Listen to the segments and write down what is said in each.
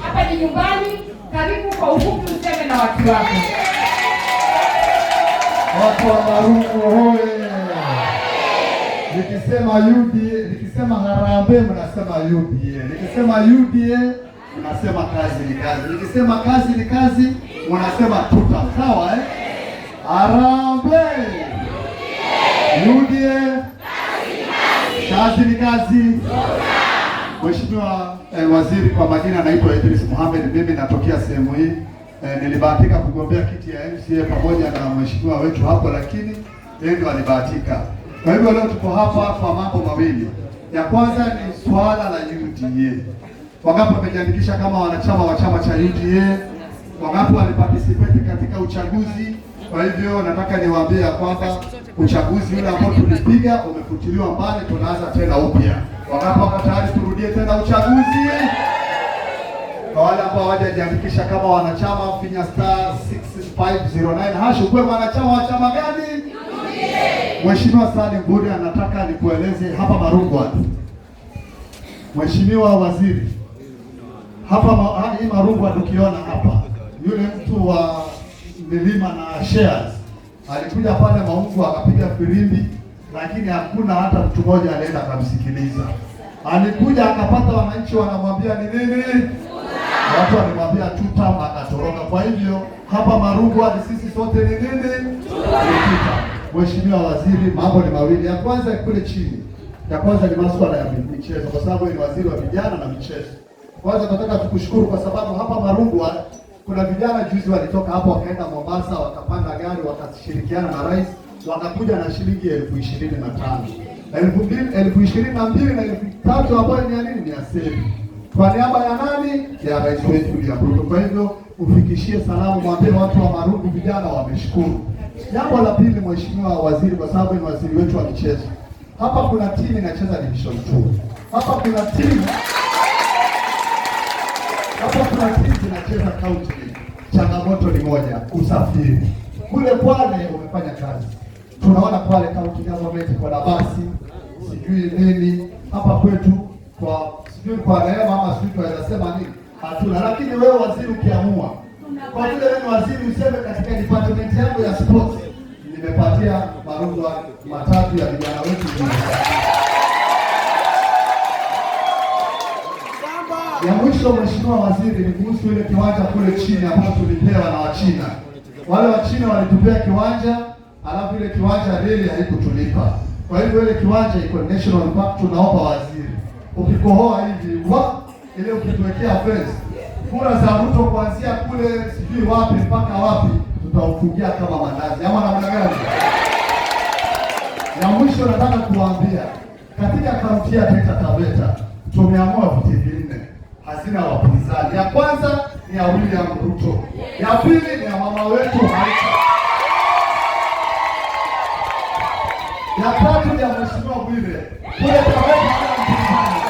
Hapa ni nyumbani, karibu kwa ufupi useme na watu wako. Watu wa Marungu hoye! Nikisema UDA, nikisema Harambee mnasema UDA. Nikisema UDA mnasema kazi ni kazi. Nikisema kazi ni kazi mnasema tuta. Sawa eh? Harambee! UDA kazi ni kazi. Mheshimiwa Waziri, kwa majina naitwa Idris Mohamed, mimi natokea sehemu hii. Nilibahatika kugombea kiti ya MCA pamoja na mheshimiwa wetu hapo, lakini yeye ndio alibahatika. Kwa hivyo leo tuko hapa kwa mambo mawili. Ya kwanza ni swala la UDA. Wangapi wamejiandikisha kama wanachama wa chama cha UDA? Wangapi waliparticipate katika uchaguzi? Kwa hivyo nataka niwaambie ya kwamba uchaguzi ule ambao tulipiga umefutiliwa mbali, tunaanza tena upya. Wangapi wako tayari turudie tena uchaguzi? Kwa wale ambao hawajajiandikisha kama wanachama, finya *6509# ukwe wanachama wa chama gani? Mheshimiwa Salim Buri anataka nikueleze hapa Marungu hapa. Mheshimiwa Waziri, hapa hii Marungu ukiona hapa, yule mtu wa milima na shares alikuja pale Maungu akapiga firimbi, lakini hakuna hata mtu mmoja alienda akamsikiliza. Alikuja akapata wananchi wanamwambia ni nini? Watu walimwambia tuta, akatoroka. Kwa hivyo hapa Marungu hadi sisi sote ni nini? Tuta. Mheshimiwa Waziri, mambo ni mawili. Ya kwanza kule chini. Ya kwanza ni masuala ya michezo, kwa sababu ni waziri wa vijana na michezo. Kwanza tunataka tukushukuru kwa sababu hapa Marungu kuna vijana juzi walitoka hapo wakaenda Mombasa, wakapanda gari, wakashirikiana na rais, wakakuja na shilingi 25,000. 22,000 na 3,000 ambayo ni ya nini? Ni ya seli. Kwa niaba ya nani? Ya rais wetu William Ruto. Kwa hivyo ufikishie salamu, mwambie watu wa Marungu vijana wameshukuru. Jambo la pili, Mheshimiwa Waziri, kwa sababu ni waziri wetu wa michezo, hapa kuna timu inacheza division 2. Hapa kuna timu zinacheza county. Changamoto ni moja, usafiri. Kule Kwale umefanya kazi, tunaona Kwale county government kwa basi sijui nini. Hapa kwetu kwa sijui kwa neema ama sijui tunaweza sema nini, hatuna. Lakini wewe waziri ukiamua, kwa vile wewe ni waziri, useme katika department yangu ya sports nimepatia Marungu matatu ya vijana wetu. Ya mwisho Mheshimiwa Waziri, ni kuhusu ile kiwanja kule chini ambapo tulipewa na Wachina. Wale Wachina walitupea kiwanja, alafu ile kiwanja reli haikutulipa. Kwa hivyo ile kiwanja iko National Park. Tunaomba waziri, ukikohoa hivi ile ukituwekea fence, kura za Ruto kuanzia kule sijui wapi mpaka wapi tutaufungia kama mandazi ama namna gani? Ya mwisho nataka kuambia, katika kaunti ya Taita Taveta tumeamua viti vinne hazina wapinzani. Ya kwanza ni ya William Ruto, ya pili ni ya mama wetu Haika, ya tatu ni ya Mheshimiwa Bwire kule Taveta hana mpinzani,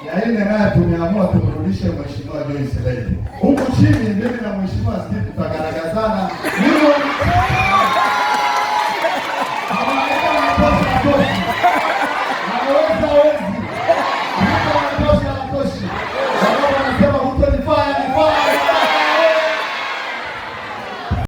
ya nne naye tumeamua tumrudishe Mheshimiwa Joyce Lady. Huku chini mimi na Mheshimiwa Steve tutagaragazana.